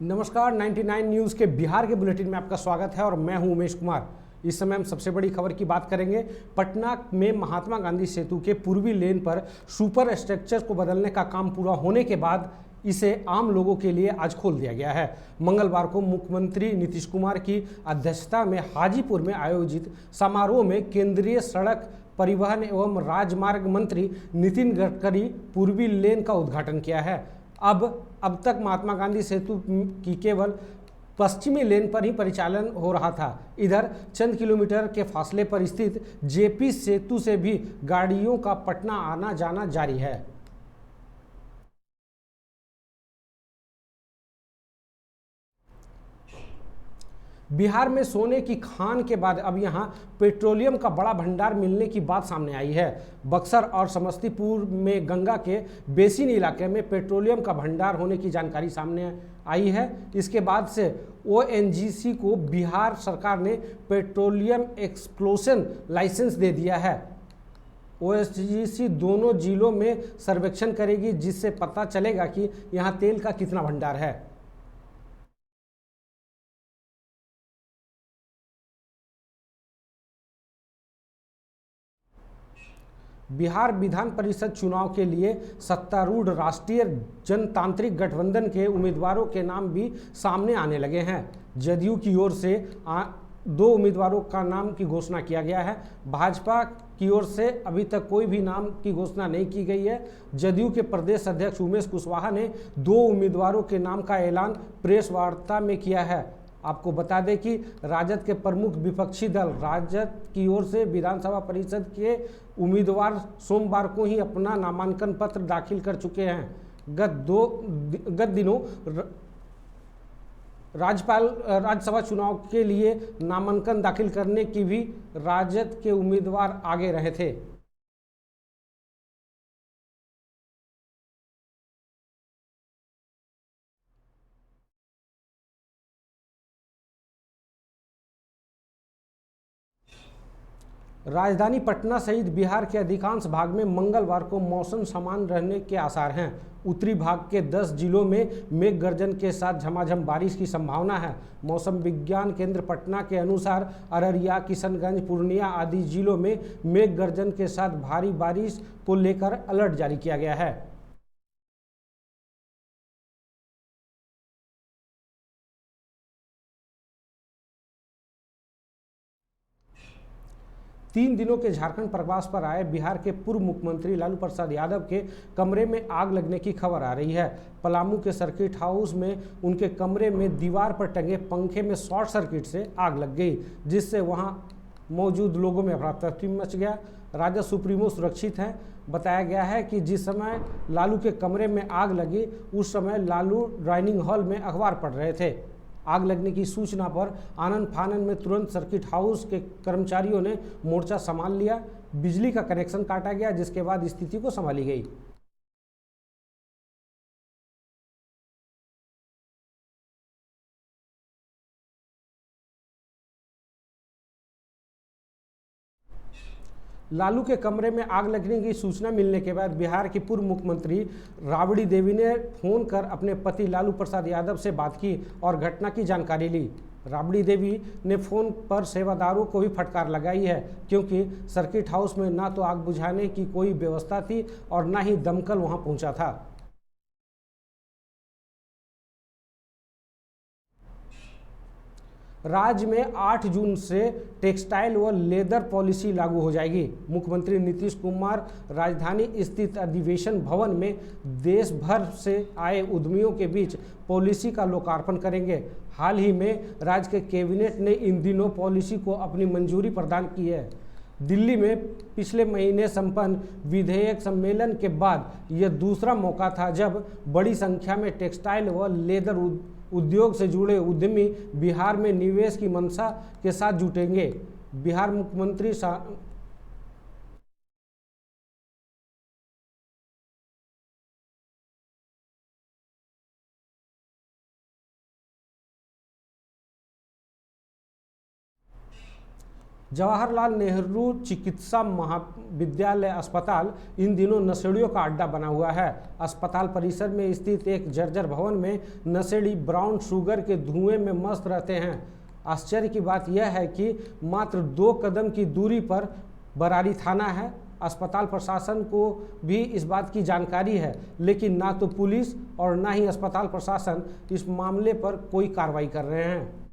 नमस्कार, 99 न्यूज़ के बिहार के बुलेटिन में आपका स्वागत है और मैं हूं उमेश कुमार। इस समय हम सबसे बड़ी खबर की बात करेंगे। पटना में महात्मा गांधी सेतु के पूर्वी लेन पर सुपर स्ट्रक्चर को बदलने का काम पूरा होने के बाद इसे आम लोगों के लिए आज खोल दिया गया है। मंगलवार को मुख्यमंत्री नीतीश कुमार की अध्यक्षता में हाजीपुर में आयोजित समारोह में केंद्रीय सड़क परिवहन एवं राजमार्ग मंत्री नितिन गडकरी पूर्वी लेन का उद्घाटन किया है। अब तक महात्मा गांधी सेतु की केवल पश्चिमी लेन पर ही परिचालन हो रहा था। इधर चंद किलोमीटर के फासले पर स्थित जेपी सेतु से भी गाड़ियों का पटना आना जाना जारी है। बिहार में सोने की खान के बाद अब यहां पेट्रोलियम का बड़ा भंडार मिलने की बात सामने आई है। बक्सर और समस्तीपुर में गंगा के बेसिन इलाके में पेट्रोलियम का भंडार होने की जानकारी सामने आई है। इसके बाद से ओएनजीसी को बिहार सरकार ने पेट्रोलियम एक्सप्लोशन लाइसेंस दे दिया है। ओएनजीसी दोनों जिलों में सर्वेक्षण करेगी, जिससे पता चलेगा कि यहां तेल का कितना भंडार है। बिहार विधान परिषद चुनाव के लिए सत्तारूढ़ राष्ट्रीय जनतांत्रिक गठबंधन के उम्मीदवारों के नाम भी सामने आने लगे हैं। जदयू की ओर से 2 उम्मीदवारों का नाम की घोषणा किया गया है। भाजपा की ओर से अभी तक कोई भी नाम की घोषणा नहीं की गई है। जदयू के प्रदेश अध्यक्ष उमेश कुशवाहा ने 2 उम्मीदवारों के नाम का ऐलान प्रेस वार्ता में किया है। आपको बता दें कि राजद के प्रमुख विपक्षी दल राजद की ओर से विधानसभा परिषद के उम्मीदवार सोमवार को ही अपना नामांकन पत्र दाखिल कर चुके हैं। गत दिनों राज्यसभा चुनाव के लिए नामांकन दाखिल करने की भी राजद के उम्मीदवार आगे रहे थे। राजधानी पटना सहित बिहार के अधिकांश भाग में मंगलवार को मौसम सामान्य रहने के आसार हैं। उत्तरी भाग के 10 जिलों में मेघ गर्जन के साथ झमाझम बारिश की संभावना है। मौसम विज्ञान केंद्र पटना के अनुसार अररिया, किशनगंज, पूर्णिया आदि जिलों में मेघ गर्जन के साथ भारी बारिश को लेकर अलर्ट जारी किया गया है। तीन दिनों के झारखंड प्रवास पर आए बिहार के पूर्व मुख्यमंत्री लालू प्रसाद यादव के कमरे में आग लगने की खबर आ रही है। पलामू के सर्किट हाउस में उनके कमरे में दीवार पर टंगे पंखे में शॉर्ट सर्किट से आग लग गई, जिससे वहां मौजूद लोगों में अफरा तफरी मच गया। राजद सुप्रीमो सुरक्षित हैं। बताया गया है कि जिस समय लालू के कमरे में आग लगी उस समय लालू डाइनिंग हॉल में अखबार पढ़ रहे थे। आग लगने की सूचना पर आनन फानन में तुरंत सर्किट हाउस के कर्मचारियों ने मोर्चा संभाल लिया। बिजली का कनेक्शन काटा गया, जिसके बाद स्थिति को संभाली गई। लालू के कमरे में आग लगने की सूचना मिलने के बाद बिहार की पूर्व मुख्यमंत्री राबड़ी देवी ने फोन कर अपने पति लालू प्रसाद यादव से बात की और घटना की जानकारी ली। राबड़ी देवी ने फोन पर सेवादारों को भी फटकार लगाई है, क्योंकि सर्किट हाउस में ना तो आग बुझाने की कोई व्यवस्था थी और ना ही दमकल वहां पहुंचा था। राज्य में 8 जून से टेक्सटाइल व लेदर पॉलिसी लागू हो जाएगी। मुख्यमंत्री नीतीश कुमार राजधानी स्थित अधिवेशन भवन में देश भर से आए उद्यमियों के बीच पॉलिसी का लोकार्पण करेंगे। हाल ही में राज्य के कैबिनेट ने इन दिनों पॉलिसी को अपनी मंजूरी प्रदान की है। दिल्ली में पिछले महीने संपन्न विधेयक सम्मेलन के बाद यह दूसरा मौका था जब बड़ी संख्या में टेक्सटाइल व लेदर उद्योग से जुड़े उद्यमी बिहार में निवेश की मंशा के साथ जुटेंगे। बिहार मुख्यमंत्री जवाहरलाल नेहरू चिकित्सा महाविद्यालय अस्पताल इन दिनों नशेड़ियों का अड्डा बना हुआ है। अस्पताल परिसर में स्थित एक जर्जर भवन में नशेड़ी ब्राउन शुगर के धुएं में मस्त रहते हैं। आश्चर्य की बात यह है कि मात्र 2 कदम की दूरी पर बरारी थाना है। अस्पताल प्रशासन को भी इस बात की जानकारी है, लेकिन ना तो पुलिस और ना ही अस्पताल प्रशासन इस मामले पर कोई कार्रवाई कर रहे हैं।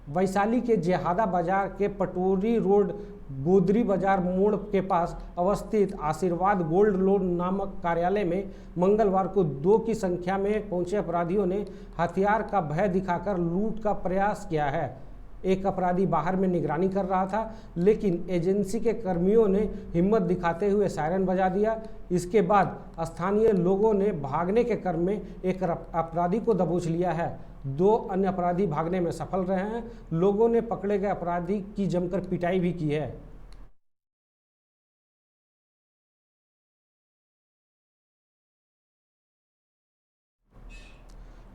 वैशाली के जेहादा बाजार के पटोरी रोड गोदरी बाजार मोड़ के पास अवस्थित आशीर्वाद गोल्ड लोन नामक कार्यालय में मंगलवार को 2 की संख्या में पहुंचे अपराधियों ने हथियार का भय दिखाकर लूट का प्रयास किया है। एक अपराधी बाहर में निगरानी कर रहा था, लेकिन एजेंसी के कर्मियों ने हिम्मत दिखाते हुए सायरन बजा दिया। इसके बाद स्थानीय लोगों ने भागने के क्रम में एक अपराधी को दबोच लिया है। 2 अन्य अपराधी भागने में सफल रहे हैं। लोगों ने पकड़े गए अपराधी की जमकर पिटाई भी की है।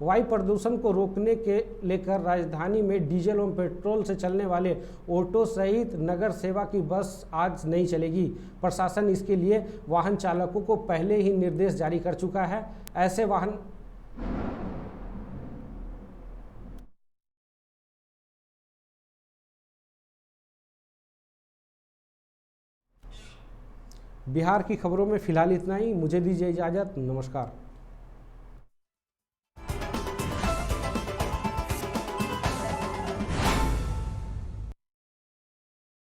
वायु प्रदूषण को रोकने के लेकर राजधानी में डीजल और पेट्रोल से चलने वाले ऑटो सहित नगर सेवा की बस आज नहीं चलेगी। प्रशासन इसके लिए वाहन चालकों को पहले ही निर्देश जारी कर चुका है। ऐसे वाहन बिहार की खबरों में फिलहाल इतना ही। मुझे दीजिए इजाज़त। नमस्कार।